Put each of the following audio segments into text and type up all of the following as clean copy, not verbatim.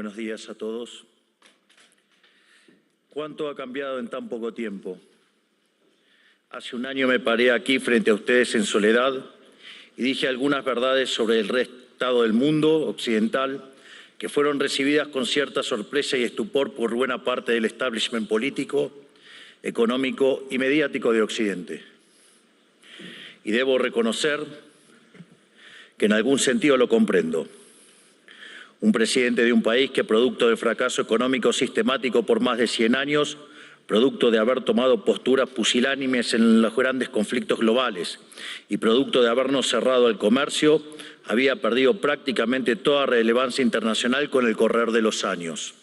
Buenos días a todos. ¿Cuánto ha cambiado en tan poco tiempo? Hace un año me paré aquí frente a ustedes en soledad y dije algunas verdades sobre el estado del mundo occidental que fueron recibidas con cierta sorpresa y estupor por buena parte del establishment político, económico y mediático de Occidente. Y debo reconocer que en algún sentido lo comprendo. Un presidente de un país que, producto del fracaso económico sistemático por más de 100 años, producto de haber tomado posturas pusilánimes en los grandes conflictos globales y producto de habernos cerrado al comercio, había perdido prácticamente toda relevancia internacional con el correr de los años.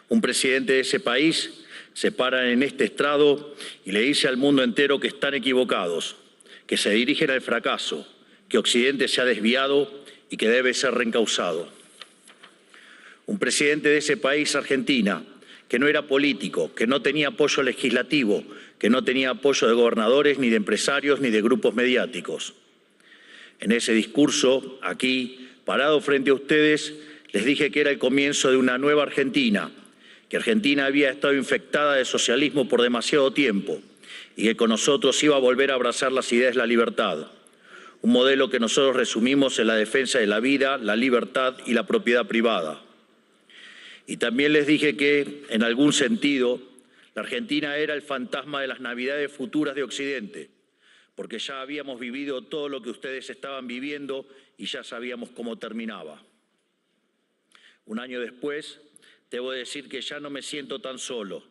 Un presidente de ese país se para en este estrado y le dice al mundo entero que están equivocados, que se dirigen al fracaso, que Occidente se ha desviado y que debe ser reencauzado. Un presidente de ese país, Argentina, que no era político, que no tenía apoyo legislativo, que no tenía apoyo de gobernadores, ni de empresarios, ni de grupos mediáticos. En ese discurso, aquí, parado frente a ustedes, les dije que era el comienzo de una nueva Argentina, que Argentina había estado infectada de socialismo por demasiado tiempo y que con nosotros iba a volver a abrazar las ideas de la libertad. Un modelo que nosotros resumimos en la defensa de la vida, la libertad y la propiedad privada. Y también les dije que, en algún sentido, la Argentina era el fantasma de las Navidades futuras de Occidente, porque ya habíamos vivido todo lo que ustedes estaban viviendo y ya sabíamos cómo terminaba. Un año después, debo decir que ya no me siento tan solo.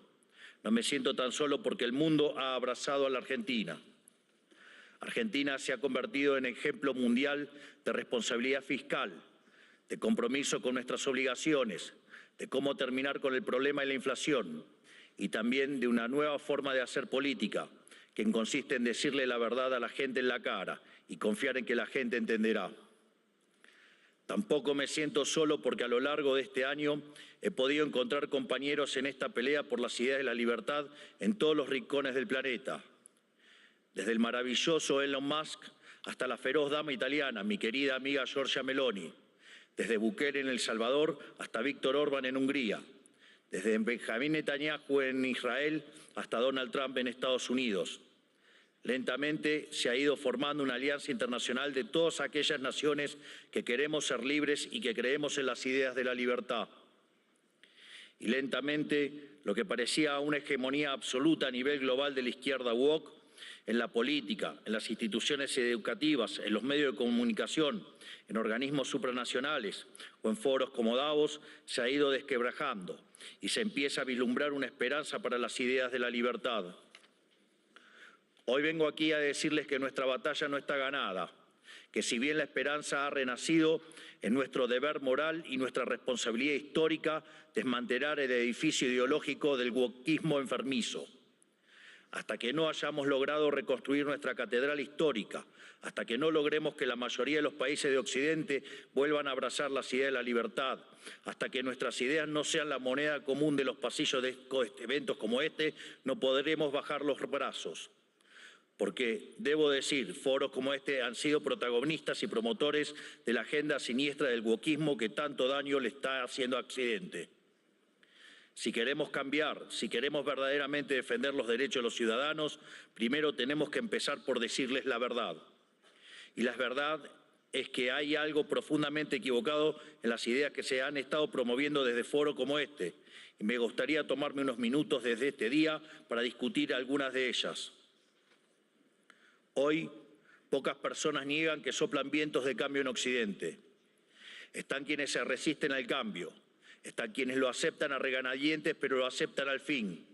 No me siento tan solo porque el mundo ha abrazado a la Argentina. Argentina se ha convertido en ejemplo mundial de responsabilidad fiscal, de compromiso con nuestras obligaciones, de cómo terminar con el problema de la inflación y también de una nueva forma de hacer política, que consiste en decirle la verdad a la gente en la cara y confiar en que la gente entenderá. Tampoco me siento solo porque a lo largo de este año he podido encontrar compañeros en esta pelea por las ideas de la libertad en todos los rincones del planeta. Desde el maravilloso Elon Musk hasta la feroz dama italiana, mi querida amiga Giorgia Meloni. Desde Bukele en El Salvador hasta Víctor Orbán en Hungría. Desde Benjamín Netanyahu en Israel hasta Donald Trump en Estados Unidos. Lentamente se ha ido formando una alianza internacional de todas aquellas naciones que queremos ser libres y que creemos en las ideas de la libertad. Y lentamente lo que parecía una hegemonía absoluta a nivel global de la izquierda woke, en la política, en las instituciones educativas, en los medios de comunicación, en organismos supranacionales o en foros como Davos, se ha ido desquebrajando y se empieza a vislumbrar una esperanza para las ideas de la libertad. Hoy vengo aquí a decirles que nuestra batalla no está ganada, que si bien la esperanza ha renacido, es nuestro deber moral y nuestra responsabilidad histórica desmantelar el edificio ideológico del wokismo enfermizo. Hasta que no hayamos logrado reconstruir nuestra catedral histórica, hasta que no logremos que la mayoría de los países de Occidente vuelvan a abrazar las ideas de la libertad, hasta que nuestras ideas no sean la moneda común de los pasillos de eventos como este, no podremos bajar los brazos. Porque, debo decir, foros como este han sido protagonistas y promotores de la agenda siniestra del wokismo que tanto daño le está haciendo a Occidente. Si queremos cambiar, si queremos verdaderamente defender los derechos de los ciudadanos, primero tenemos que empezar por decirles la verdad. Y la verdad es que hay algo profundamente equivocado en las ideas que se han estado promoviendo desde foros como este. Y me gustaría tomarme unos minutos desde este día para discutir algunas de ellas. Hoy, pocas personas niegan que soplan vientos de cambio en Occidente. Están quienes se resisten al cambio. Están quienes lo aceptan a regañadientes, pero lo aceptan al fin.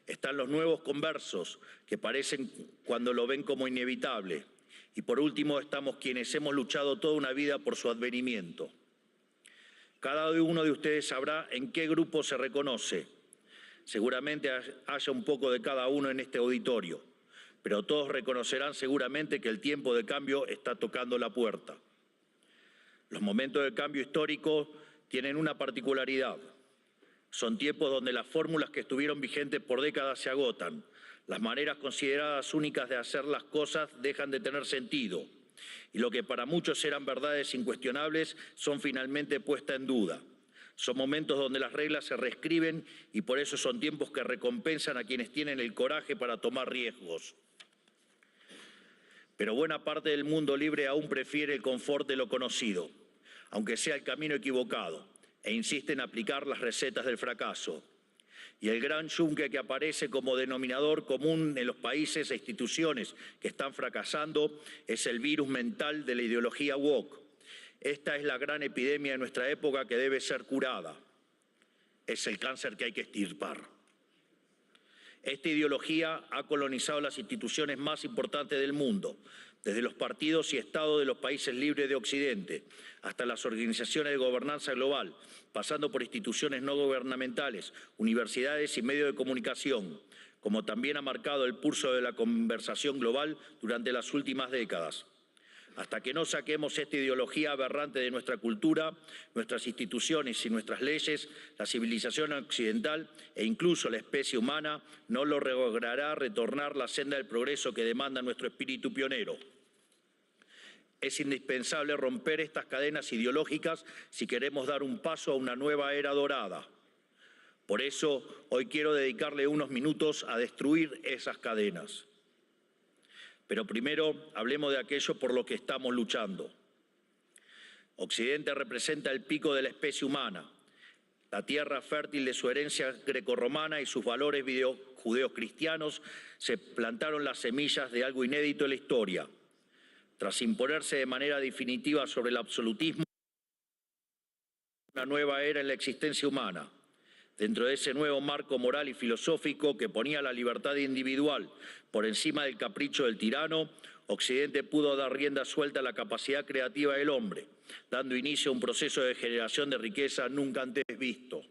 Están los nuevos conversos, que parecen cuando lo ven como inevitable. Y por último, estamos quienes hemos luchado toda una vida por su advenimiento. Cada uno de ustedes sabrá en qué grupo se reconoce. Seguramente haya un poco de cada uno en este auditorio, pero todos reconocerán seguramente que el tiempo de cambio está tocando la puerta. Los momentos de cambio histórico tienen una particularidad. Son tiempos donde las fórmulas que estuvieron vigentes por décadas se agotan. Las maneras consideradas únicas de hacer las cosas dejan de tener sentido. Y lo que para muchos eran verdades incuestionables son finalmente puestas en duda. Son momentos donde las reglas se reescriben y por eso son tiempos que recompensan a quienes tienen el coraje para tomar riesgos. Pero buena parte del mundo libre aún prefiere el confort de lo conocido, aunque sea el camino equivocado, e insiste en aplicar las recetas del fracaso. Y el gran yunque que aparece como denominador común en los países e instituciones que están fracasando es el virus mental de la ideología woke. Esta es la gran epidemia de nuestra época que debe ser curada. Es el cáncer que hay que extirpar. Esta ideología ha colonizado las instituciones más importantes del mundo, desde los partidos y estados de los países libres de Occidente, hasta las organizaciones de gobernanza global, pasando por instituciones no gubernamentales, universidades y medios de comunicación, como también ha marcado el pulso de la conversación global durante las últimas décadas. Hasta que no saquemos esta ideología aberrante de nuestra cultura, nuestras instituciones y nuestras leyes, la civilización occidental e incluso la especie humana no logrará retornar la senda del progreso que demanda nuestro espíritu pionero. Es indispensable romper estas cadenas ideológicas si queremos dar un paso a una nueva era dorada. Por eso, hoy quiero dedicarle unos minutos a destruir esas cadenas. Pero primero, hablemos de aquello por lo que estamos luchando. Occidente representa el pico de la especie humana, la tierra fértil de su herencia grecorromana y sus valores judeocristianos se plantaron las semillas de algo inédito en la historia. Tras imponerse de manera definitiva sobre el absolutismo, una nueva era en la existencia humana. Dentro de ese nuevo marco moral y filosófico que ponía la libertad individual por encima del capricho del tirano, Occidente pudo dar rienda suelta a la capacidad creativa del hombre, dando inicio a un proceso de generación de riqueza nunca antes visto.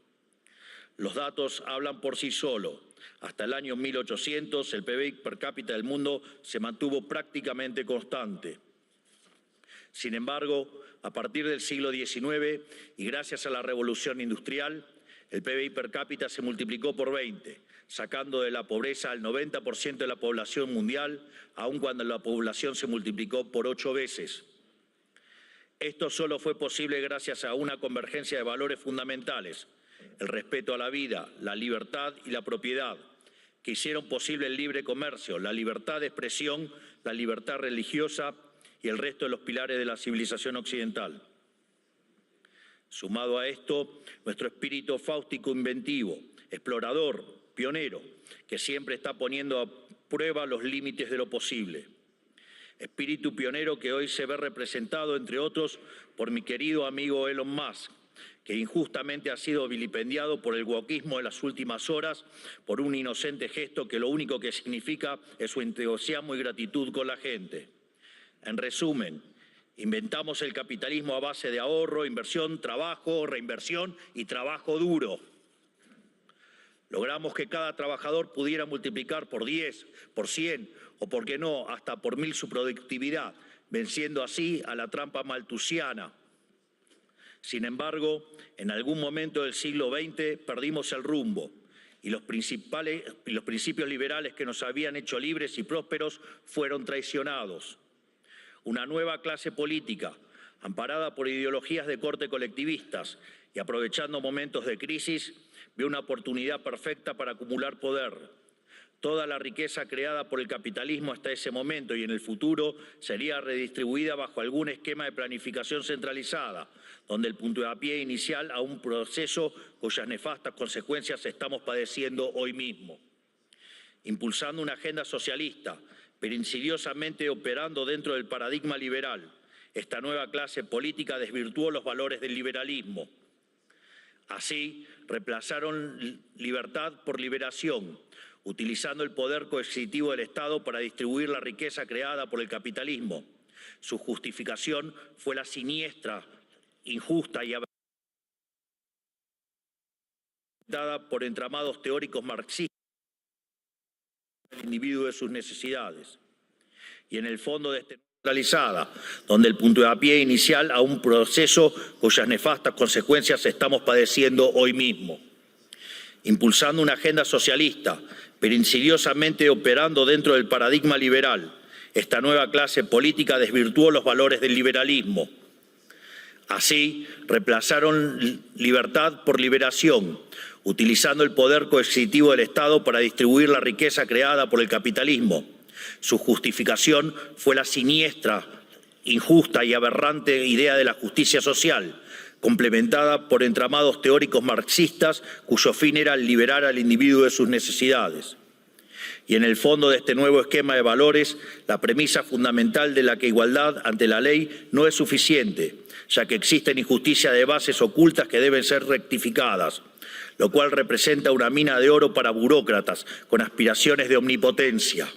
Los datos hablan por sí solos. Hasta el año 1800, el PBI per cápita del mundo se mantuvo prácticamente constante. Sin embargo, a partir del siglo XIX y gracias a la revolución industrial, el PBI per cápita se multiplicó por 20, sacando de la pobreza al 90% de la población mundial, aun cuando la población se multiplicó por 8 veces. Esto solo fue posible gracias a una convergencia de valores fundamentales, el respeto a la vida, la libertad y la propiedad, que hicieron posible el libre comercio, la libertad de expresión, la libertad religiosa y el resto de los pilares de la civilización occidental. Sumado a esto, nuestro espíritu fáustico inventivo, explorador, pionero, que siempre está poniendo a prueba los límites de lo posible. Espíritu pionero que hoy se ve representado, entre otros, por mi querido amigo Elon Musk, que injustamente ha sido vilipendiado por el wokismo de las últimas horas por un inocente gesto que lo único que significa es su entusiasmo y gratitud con la gente. En resumen, inventamos el capitalismo a base de ahorro, inversión, trabajo, reinversión y trabajo duro. Logramos que cada trabajador pudiera multiplicar por 10, por 100 o, por qué no, hasta por 1000 su productividad, venciendo así a la trampa malthusiana. Sin embargo, en algún momento del siglo XX perdimos el rumbo y los principios liberales que nos habían hecho libres y prósperos fueron traicionados. Una nueva clase política, amparada por ideologías de corte colectivistas y aprovechando momentos de crisis, vio una oportunidad perfecta para acumular poder. Toda la riqueza creada por el capitalismo hasta ese momento y en el futuro sería redistribuida bajo algún esquema de planificación centralizada, donde el puntapié inicial a un proceso cuyas nefastas consecuencias estamos padeciendo hoy mismo. Impulsando una agenda socialista, pero insidiosamente operando dentro del paradigma liberal, esta nueva clase política desvirtuó los valores del liberalismo. Así, reemplazaron libertad por liberación, utilizando el poder coercitivo del Estado para distribuir la riqueza creada por el capitalismo. Su justificación fue la siniestra, injusta y dada por entramados teóricos marxistas del individuo de sus necesidades. Y en el fondo de este centralizada, donde el puntapié inicial a un proceso cuyas nefastas consecuencias estamos padeciendo hoy mismo. Impulsando una agenda socialista, pero insidiosamente operando dentro del paradigma liberal, esta nueva clase política desvirtuó los valores del liberalismo. Así, reemplazaron libertad por liberación, utilizando el poder coercitivo del Estado para distribuir la riqueza creada por el capitalismo. Su justificación fue la siniestra, injusta y aberrante idea de la justicia social, complementada por entramados teóricos marxistas cuyo fin era liberar al individuo de sus necesidades. Y en el fondo de este nuevo esquema de valores, la premisa fundamental de la que igualdad ante la ley no es suficiente, ya que existen injusticias de bases ocultas que deben ser rectificadas, lo cual representa una mina de oro para burócratas con aspiraciones de omnipotencia.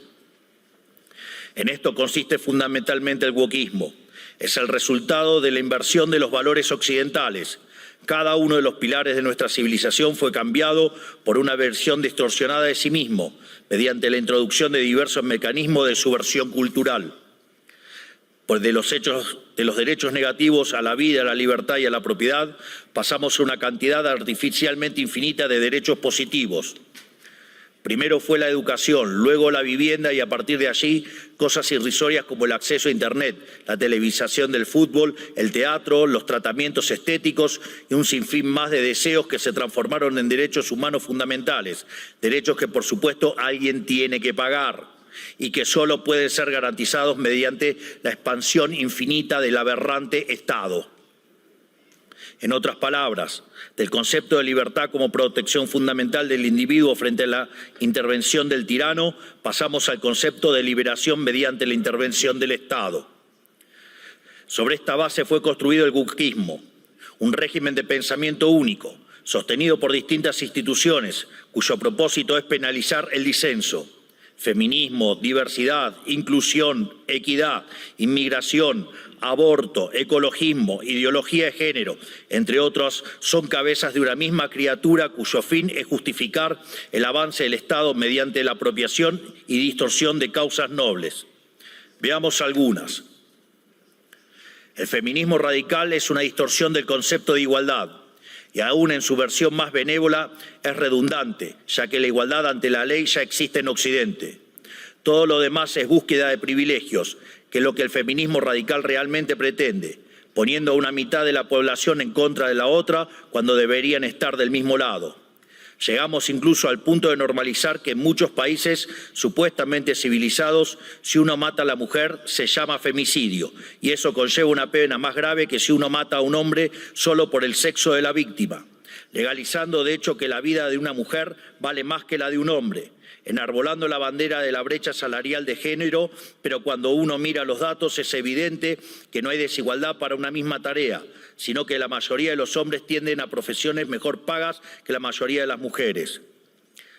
En esto consiste fundamentalmente el wokismo. Es el resultado de la inversión de los valores occidentales. Cada uno de los pilares de nuestra civilización fue cambiado por una versión distorsionada de sí mismo, mediante la introducción de diversos mecanismos de subversión cultural. Pues de los derechos negativos a la vida, a la libertad y a la propiedad, pasamos a una cantidad artificialmente infinita de derechos positivos. Primero fue la educación, luego la vivienda y a partir de allí cosas irrisorias como el acceso a Internet, la televisación del fútbol, el teatro, los tratamientos estéticos y un sinfín más de deseos que se transformaron en derechos humanos fundamentales, derechos que por supuesto alguien tiene que pagar y que solo pueden ser garantizados mediante la expansión infinita del aberrante Estado. En otras palabras, del concepto de libertad como protección fundamental del individuo frente a la intervención del tirano, pasamos al concepto de liberación mediante la intervención del Estado. Sobre esta base fue construido el wokismo, un régimen de pensamiento único, sostenido por distintas instituciones, cuyo propósito es penalizar el disenso. Feminismo, diversidad, inclusión, equidad, inmigración, aborto, ecologismo, ideología de género, entre otros, son cabezas de una misma criatura cuyo fin es justificar el avance del Estado mediante la apropiación y distorsión de causas nobles. Veamos algunas. El feminismo radical es una distorsión del concepto de igualdad y aún en su versión más benévola es redundante, ya que la igualdad ante la ley ya existe en Occidente. Todo lo demás es búsqueda de privilegios, que es lo que el feminismo radical realmente pretende, poniendo a una mitad de la población en contra de la otra cuando deberían estar del mismo lado. Llegamos incluso al punto de normalizar que en muchos países supuestamente civilizados, si uno mata a la mujer se llama femicidio, y eso conlleva una pena más grave que si uno mata a un hombre solo por el sexo de la víctima, legalizando de hecho que la vida de una mujer vale más que la de un hombre, enarbolando la bandera de la brecha salarial de género, pero cuando uno mira los datos es evidente que no hay desigualdad para una misma tarea, sino que la mayoría de los hombres tienden a profesiones mejor pagas que la mayoría de las mujeres.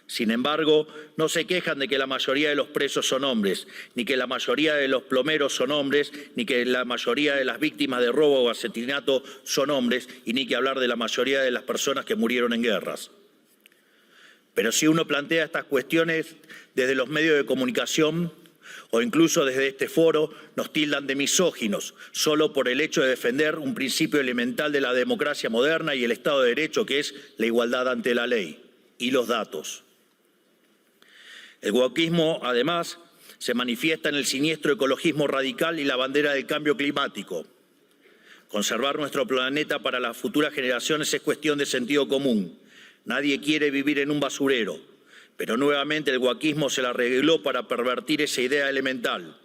Sin embargo, no se quejan de que la mayoría de los presos son hombres, ni que la mayoría de los plomeros son hombres, ni que la mayoría de las víctimas de robo o asesinato son hombres, y ni que hablar de la mayoría de las personas que murieron en guerras. Pero si uno plantea estas cuestiones desde los medios de comunicación o incluso desde este foro, nos tildan de misóginos, solo por el hecho de defender un principio elemental de la democracia moderna y el Estado de Derecho, que es la igualdad ante la ley y los datos. El wokismo, además, se manifiesta en el siniestro ecologismo radical y la bandera del cambio climático. Conservar nuestro planeta para las futuras generaciones es cuestión de sentido común. Nadie quiere vivir en un basurero, pero nuevamente el wokismo se la arregló para pervertir esa idea elemental.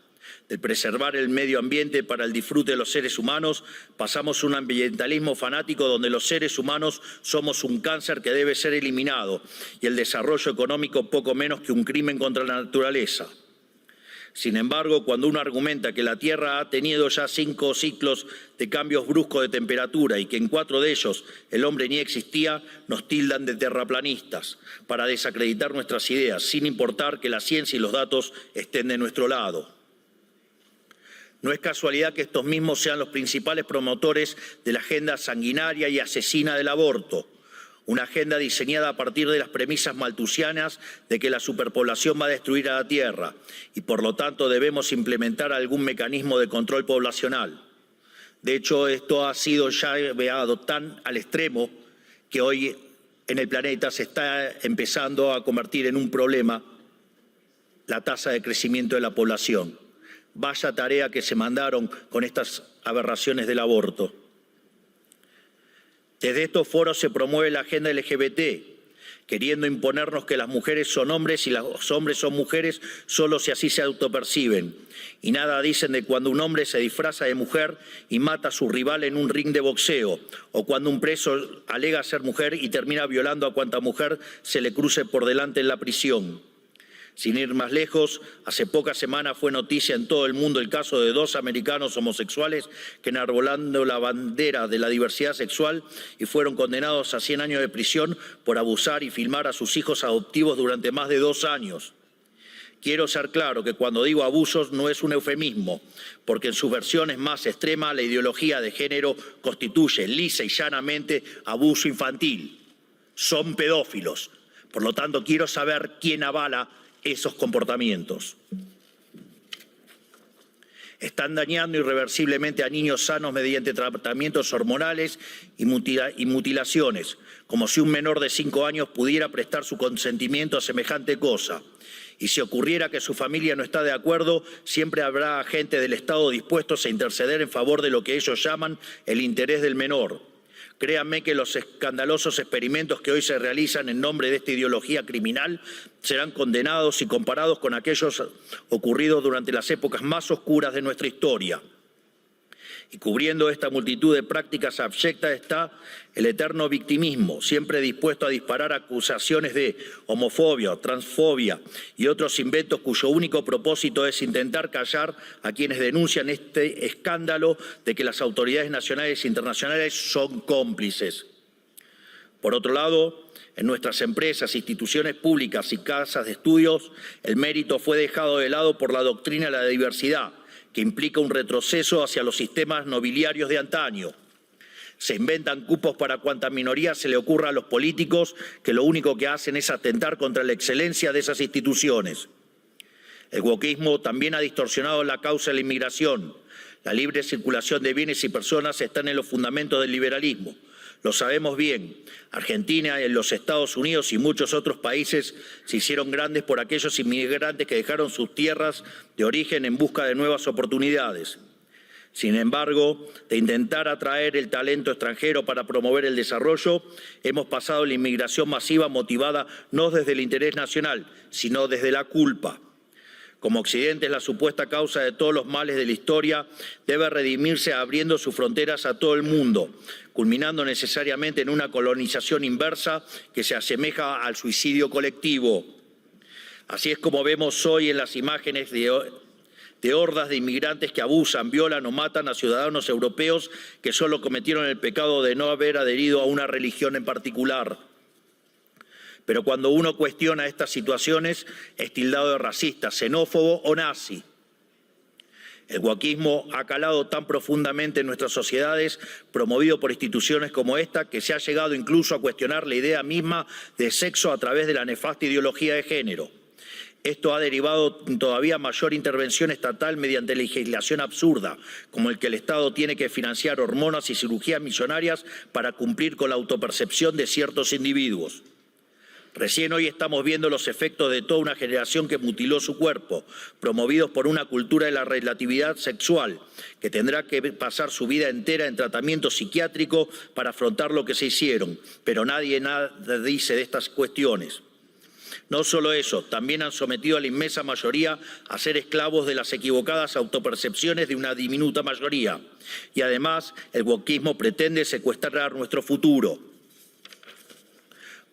De preservar el medio ambiente para el disfrute de los seres humanos, pasamos a un ambientalismo fanático donde los seres humanos somos un cáncer que debe ser eliminado y el desarrollo económico poco menos que un crimen contra la naturaleza. Sin embargo, cuando uno argumenta que la Tierra ha tenido ya 5 ciclos de cambios bruscos de temperatura y que en 4 de ellos el hombre ni existía, nos tildan de terraplanistas para desacreditar nuestras ideas, sin importar que la ciencia y los datos estén de nuestro lado. No es casualidad que estos mismos sean los principales promotores de la agenda sanguinaria y asesina del aborto. Una agenda diseñada a partir de las premisas malthusianas de que la superpoblación va a destruir a la Tierra y por lo tanto debemos implementar algún mecanismo de control poblacional. De hecho, esto ha sido ya llevado tan al extremo que hoy en el planeta se está empezando a convertir en un problema la tasa de crecimiento de la población. Vaya tarea que se mandaron con estas aberraciones del aborto. Desde estos foros se promueve la agenda LGBT, queriendo imponernos que las mujeres son hombres y los hombres son mujeres solo si así se autoperciben. Y nada dicen de cuando un hombre se disfraza de mujer y mata a su rival en un ring de boxeo, o cuando un preso alega ser mujer y termina violando a cuanta mujer se le cruce por delante en la prisión. Sin ir más lejos, hace pocas semanas fue noticia en todo el mundo el caso de 2 americanos homosexuales que enarbolando la bandera de la diversidad sexual y fueron condenados a 100 años de prisión por abusar y filmar a sus hijos adoptivos durante más de 2 años. Quiero ser claro que cuando digo abusos no es un eufemismo, porque en sus versiones más extremas la ideología de género constituye lisa y llanamente abuso infantil. Son pedófilos. Por lo tanto, quiero saber quién avala esos comportamientos. Están dañando irreversiblemente a niños sanos mediante tratamientos hormonales y mutilaciones, como si un menor de 5 años pudiera prestar su consentimiento a semejante cosa. Y si ocurriera que su familia no está de acuerdo, siempre habrá agentes del Estado dispuestos a interceder en favor de lo que ellos llaman el interés del menor. Créanme que los escandalosos experimentos que hoy se realizan en nombre de esta ideología criminal serán condenados y comparados con aquellos ocurridos durante las épocas más oscuras de nuestra historia. Y cubriendo esta multitud de prácticas abyectas está el eterno victimismo, siempre dispuesto a disparar acusaciones de homofobia, transfobia y otros inventos cuyo único propósito es intentar callar a quienes denuncian este escándalo de que las autoridades nacionales e internacionales son cómplices. Por otro lado, en nuestras empresas, instituciones públicas y casas de estudios, el mérito fue dejado de lado por la doctrina de la diversidad, que implica un retroceso hacia los sistemas nobiliarios de antaño. Se inventan cupos para cuanta minoría se le ocurra a los políticos, que lo único que hacen es atentar contra la excelencia de esas instituciones. El wokismo también ha distorsionado la causa de la inmigración. La libre circulación de bienes y personas están en los fundamentos del liberalismo. Lo sabemos bien. Argentina, los Estados Unidos y muchos otros países se hicieron grandes por aquellos inmigrantes que dejaron sus tierras de origen en busca de nuevas oportunidades. Sin embargo, de intentar atraer el talento extranjero para promover el desarrollo, hemos pasado la inmigración masiva motivada no desde el interés nacional, sino desde la culpa. Como Occidente es la supuesta causa de todos los males de la historia, debe redimirse abriendo sus fronteras a todo el mundo, culminando necesariamente en una colonización inversa que se asemeja al suicidio colectivo. Así es como vemos hoy en las imágenes de hordas de inmigrantes que abusan, violan o matan a ciudadanos europeos que solo cometieron el pecado de no haber adherido a una religión en particular. Pero cuando uno cuestiona estas situaciones, es tildado de racista, xenófobo o nazi. El wokismo ha calado tan profundamente en nuestras sociedades, promovido por instituciones como esta, que se ha llegado incluso a cuestionar la idea misma de sexo a través de la nefasta ideología de género. Esto ha derivado en todavía mayor intervención estatal mediante legislación absurda, como el que el Estado tiene que financiar hormonas y cirugías millonarias para cumplir con la autopercepción de ciertos individuos. Recién hoy estamos viendo los efectos de toda una generación que mutiló su cuerpo, promovidos por una cultura de la relatividad sexual, que tendrá que pasar su vida entera en tratamiento psiquiátrico para afrontar lo que se hicieron, pero nadie nada dice de estas cuestiones. No solo eso, también han sometido a la inmensa mayoría a ser esclavos de las equivocadas autopercepciones de una diminuta mayoría. Y además, el wokismo pretende secuestrar nuestro futuro,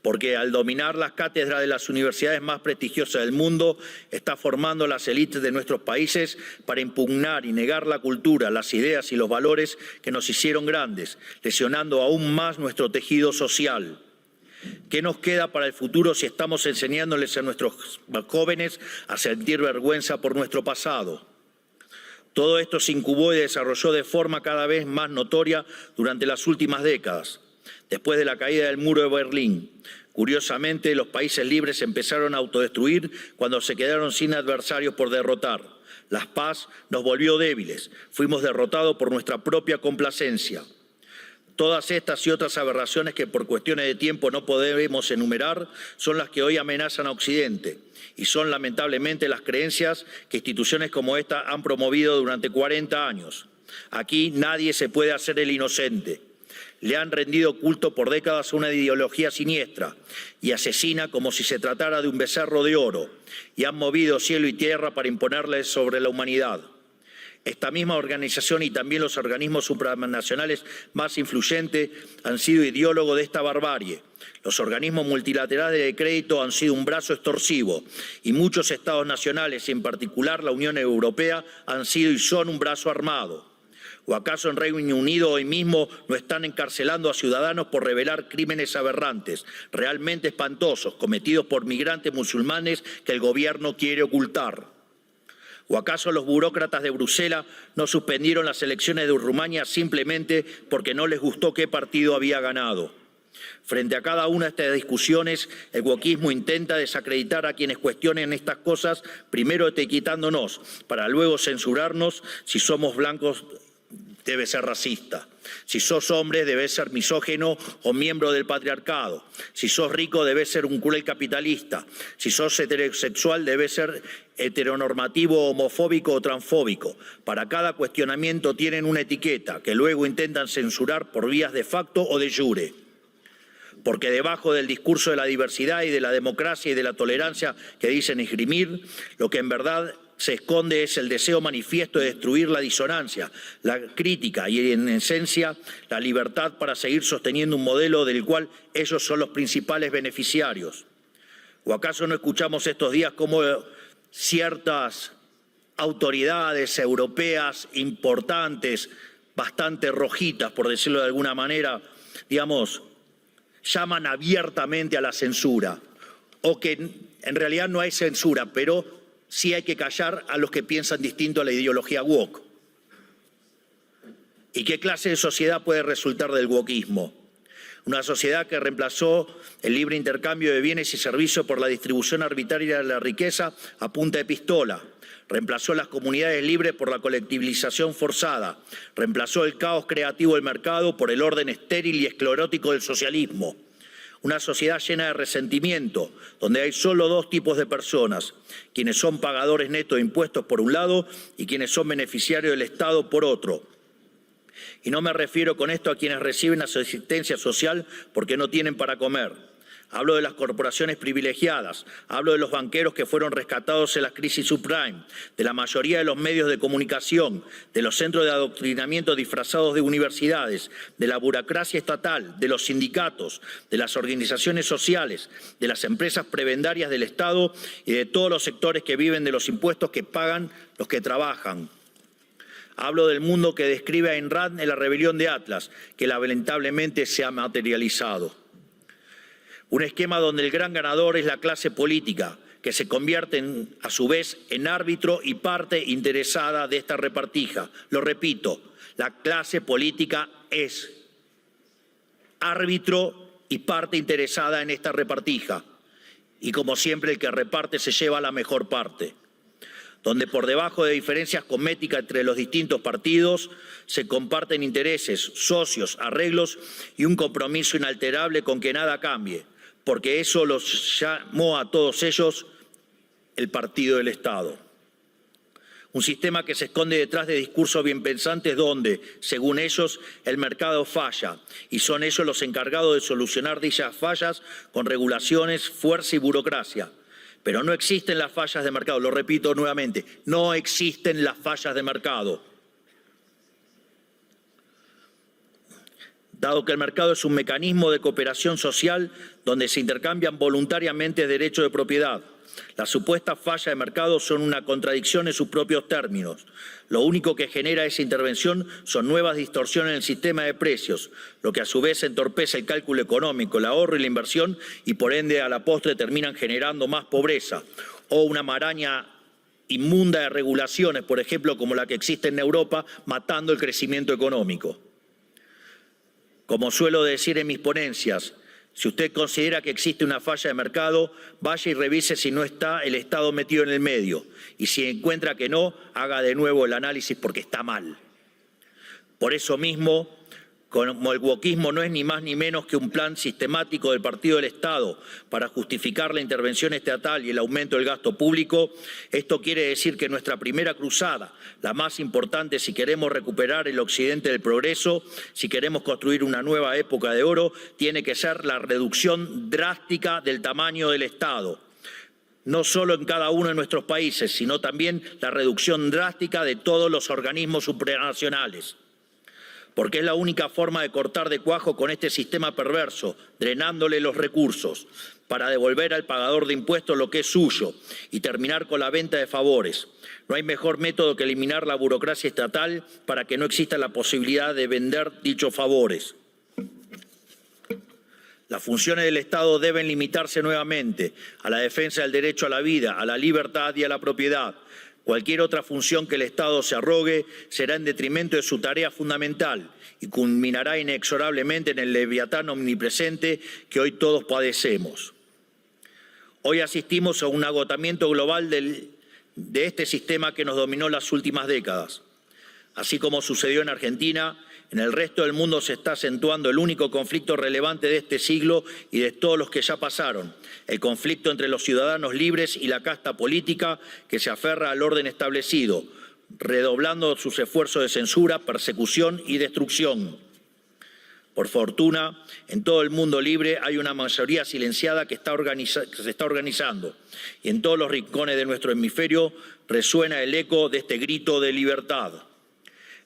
porque al dominar las cátedras de las universidades más prestigiosas del mundo, está formando las élites de nuestros países para impugnar y negar la cultura, las ideas y los valores que nos hicieron grandes, lesionando aún más nuestro tejido social. ¿Qué nos queda para el futuro si estamos enseñándoles a nuestros jóvenes a sentir vergüenza por nuestro pasado? Todo esto se incubó y desarrolló de forma cada vez más notoria durante las últimas décadas. Después de la caída del muro de Berlín, curiosamente, los países libres empezaron a autodestruir cuando se quedaron sin adversarios por derrotar. La paz nos volvió débiles, fuimos derrotados por nuestra propia complacencia. Todas estas y otras aberraciones que por cuestiones de tiempo no podemos enumerar son las que hoy amenazan a Occidente y son lamentablemente las creencias que instituciones como esta han promovido durante 40 años. Aquí nadie se puede hacer el inocente. le han rendido culto por décadas a una ideología siniestra y asesina como si se tratara de un becerro de oro, y han movido cielo y tierra para imponerle sobre la humanidad. Esta misma organización y también los organismos supranacionales más influyentes han sido ideólogos de esta barbarie. Los organismos multilaterales de crédito han sido un brazo extorsivo y muchos estados nacionales, y en particular la Unión Europea, han sido y son un brazo armado. ¿O acaso en Reino Unido hoy mismo no están encarcelando a ciudadanos por revelar crímenes aberrantes, realmente espantosos, cometidos por migrantes musulmanes que el gobierno quiere ocultar? ¿O acaso los burócratas de Bruselas no suspendieron las elecciones de Rumania simplemente porque no les gustó qué partido había ganado? Frente a cada una de estas discusiones, el wokismo intenta desacreditar a quienes cuestionen estas cosas, primero etiquetándonos, para luego censurarnos. Si somos blancos, debe ser racista. Si sos hombre, debes ser misógino o miembro del patriarcado. Si sos rico, debes ser un cruel capitalista. Si sos heterosexual, debes ser heteronormativo, homofóbico o transfóbico. Para cada cuestionamiento tienen una etiqueta que luego intentan censurar por vías de facto o de jure. Porque debajo del discurso de la diversidad y de la democracia y de la tolerancia que dicen esgrimir, lo que en verdad se esconde es el deseo manifiesto de destruir la disonancia, la crítica y, en esencia, la libertad para seguir sosteniendo un modelo del cual ellos son los principales beneficiarios. ¿O acaso no escuchamos estos días cómo ciertas autoridades europeas importantes, bastante rojitas, por decirlo de alguna manera, llaman abiertamente a la censura? O que en realidad no hay censura, pero sí hay que callar a los que piensan distinto a la ideología woke. ¿Y qué clase de sociedad puede resultar del wokismo? Una sociedad que reemplazó el libre intercambio de bienes y servicios por la distribución arbitraria de la riqueza a punta de pistola. Reemplazó las comunidades libres por la colectivización forzada. Reemplazó el caos creativo del mercado por el orden estéril y esclerótico del socialismo. Una sociedad llena de resentimiento, donde hay solo dos tipos de personas: quienes son pagadores netos de impuestos por un lado y quienes son beneficiarios del Estado por otro. Y no me refiero con esto a quienes reciben asistencia social porque no tienen para comer. Hablo de las corporaciones privilegiadas, hablo de los banqueros que fueron rescatados en las crisis subprime, de la mayoría de los medios de comunicación, de los centros de adoctrinamiento disfrazados de universidades, de la burocracia estatal, de los sindicatos, de las organizaciones sociales, de las empresas prebendarias del Estado y de todos los sectores que viven de los impuestos que pagan los que trabajan. Hablo del mundo que describe Ayn Rand en La rebelión de Atlas, que lamentablemente se ha materializado. Un esquema donde el gran ganador es la clase política, que se convierte a su vez en árbitro y parte interesada de esta repartija. Lo repito, la clase política es árbitro y parte interesada en esta repartija. Y como siempre, el que reparte se lleva la mejor parte. Donde por debajo de diferencias cosméticas entre los distintos partidos se comparten intereses, socios, arreglos y un compromiso inalterable con que nada cambie, porque eso los llamó a todos ellos el partido del Estado. Un sistema que se esconde detrás de discursos bien pensantes donde, según ellos, el mercado falla y son ellos los encargados de solucionar dichas fallas con regulaciones, fuerza y burocracia. Pero no existen las fallas de mercado, lo repito nuevamente, no existen las fallas de mercado. Dado que el mercado es un mecanismo de cooperación social donde se intercambian voluntariamente derechos de propiedad. Las supuestas fallas de mercado son una contradicción en sus propios términos. Lo único que genera esa intervención son nuevas distorsiones en el sistema de precios, lo que a su vez entorpece el cálculo económico, el ahorro y la inversión y por ende a la postre terminan generando más pobreza o una maraña inmunda de regulaciones, por ejemplo, como la que existe en Europa, matando el crecimiento económico. Como suelo decir en mis ponencias, si usted considera que existe una falla de mercado, vaya y revise si no está el Estado metido en el medio. Y si encuentra que no, haga de nuevo el análisis porque está mal. Por eso mismo, Como el wokismo no es ni más ni menos que un plan sistemático del Partido del Estado para justificar la intervención estatal y el aumento del gasto público, esto quiere decir que nuestra primera cruzada, la más importante si queremos recuperar el occidente del progreso, si queremos construir una nueva época de oro, tiene que ser la reducción drástica del tamaño del Estado. No solo en cada uno de nuestros países, sino también la reducción drástica de todos los organismos supranacionales. Porque es la única forma de cortar de cuajo con este sistema perverso, drenándole los recursos, para devolver al pagador de impuestos lo que es suyo y terminar con la venta de favores. No hay mejor método que eliminar la burocracia estatal para que no exista la posibilidad de vender dichos favores. Las funciones del Estado deben limitarse nuevamente a la defensa del derecho a la vida, a la libertad y a la propiedad. Cualquier otra función que el Estado se arrogue será en detrimento de su tarea fundamental y culminará inexorablemente en el leviatán omnipresente que hoy todos padecemos. Hoy asistimos a un agotamiento global de este sistema que nos dominó las últimas décadas. Así como sucedió en Argentina, en el resto del mundo se está acentuando el único conflicto relevante de este siglo y de todos los que ya pasaron, el conflicto entre los ciudadanos libres y la casta política que se aferra al orden establecido, redoblando sus esfuerzos de censura, persecución y destrucción. Por fortuna, en todo el mundo libre hay una mayoría silenciada que se está organizando y en todos los rincones de nuestro hemisferio resuena el eco de este grito de libertad.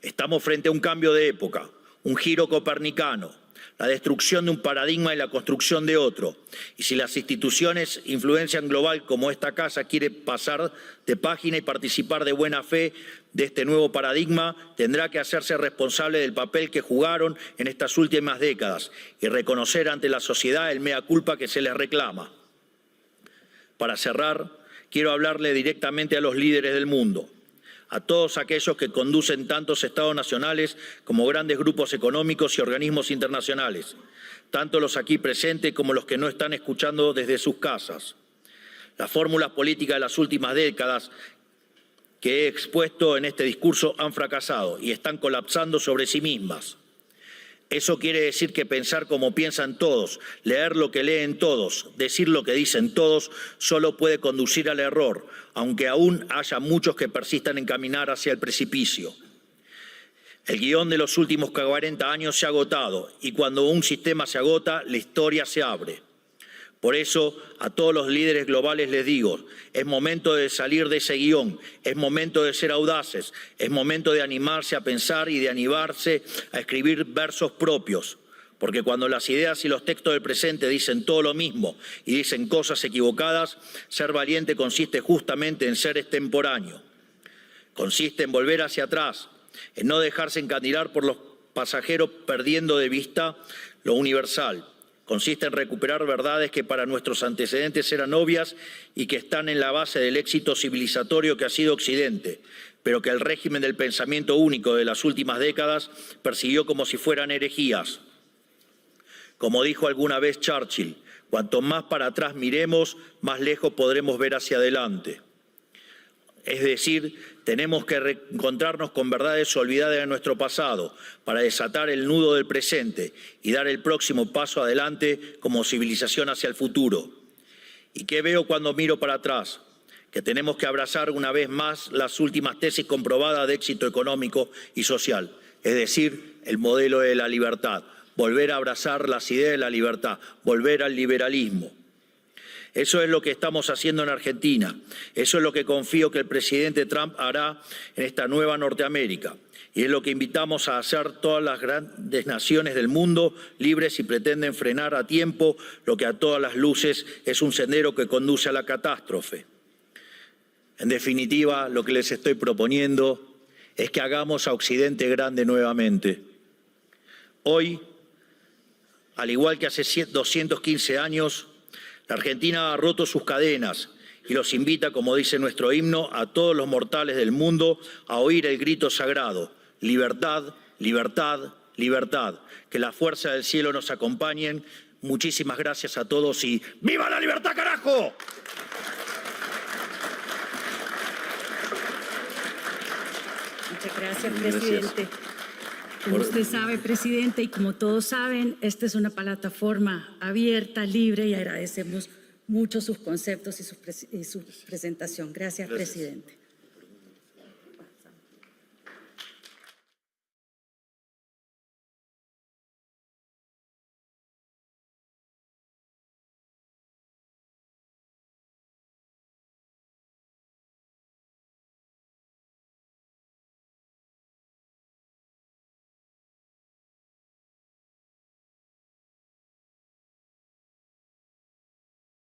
Estamos frente a un cambio de época, un giro copernicano, la destrucción de un paradigma y la construcción de otro. Y si las instituciones influencian global como esta casa quiere pasar de página y participar de buena fe de este nuevo paradigma, tendrá que hacerse responsable del papel que jugaron en estas últimas décadas y reconocer ante la sociedad el mea culpa que se les reclama. Para cerrar, quiero hablarle directamente a los líderes del mundo, a todos aquellos que conducen tantos estados nacionales como grandes grupos económicos y organismos internacionales, tanto los aquí presentes como los que no están escuchando desde sus casas. Las fórmulas políticas de las últimas décadas que he expuesto en este discurso han fracasado y están colapsando sobre sí mismas. Eso quiere decir que pensar como piensan todos, leer lo que leen todos, decir lo que dicen todos, solo puede conducir al error, aunque aún haya muchos que persistan en caminar hacia el precipicio. El guión de los últimos 40 años se ha agotado y cuando un sistema se agota, la historia se abre. Por eso, a todos los líderes globales les digo, es momento de salir de ese guión, es momento de ser audaces, es momento de animarse a pensar y de animarse a escribir versos propios. Porque cuando las ideas y los textos del presente dicen todo lo mismo y dicen cosas equivocadas, ser valiente consiste justamente en ser extemporáneo. Consiste en volver hacia atrás, en no dejarse encandilar por los pasajeros perdiendo de vista lo universal. Consiste en recuperar verdades que para nuestros antecedentes eran obvias y que están en la base del éxito civilizatorio que ha sido Occidente, pero que el régimen del pensamiento único de las últimas décadas persiguió como si fueran herejías. Como dijo alguna vez Churchill, cuanto más para atrás miremos, más lejos podremos ver hacia adelante. Es decir, tenemos que reencontrarnos con verdades olvidadas de nuestro pasado para desatar el nudo del presente y dar el próximo paso adelante como civilización hacia el futuro. ¿Y qué veo cuando miro para atrás? Que tenemos que abrazar una vez más las últimas tesis comprobadas de éxito económico y social, es decir, el modelo de la libertad, volver a abrazar las ideas de la libertad, volver al liberalismo. Eso es lo que estamos haciendo en Argentina. Eso es lo que confío que el presidente Trump hará en esta nueva Norteamérica. Y es lo que invitamos a hacer todas las grandes naciones del mundo libres si pretenden frenar a tiempo lo que a todas las luces es un sendero que conduce a la catástrofe. En definitiva, lo que les estoy proponiendo es que hagamos a Occidente grande nuevamente. Hoy, al igual que hace 215 años, la Argentina ha roto sus cadenas y los invita, como dice nuestro himno, a todos los mortales del mundo a oír el grito sagrado: libertad, libertad, libertad. Que la fuerza del cielo nos acompañen. Muchísimas gracias a todos y ¡viva la libertad, carajo! Muchas gracias, presidente. Como usted sabe, presidente, y como todos saben, esta es una plataforma abierta, libre, y agradecemos mucho sus conceptos y su presentación. Gracias, presidente.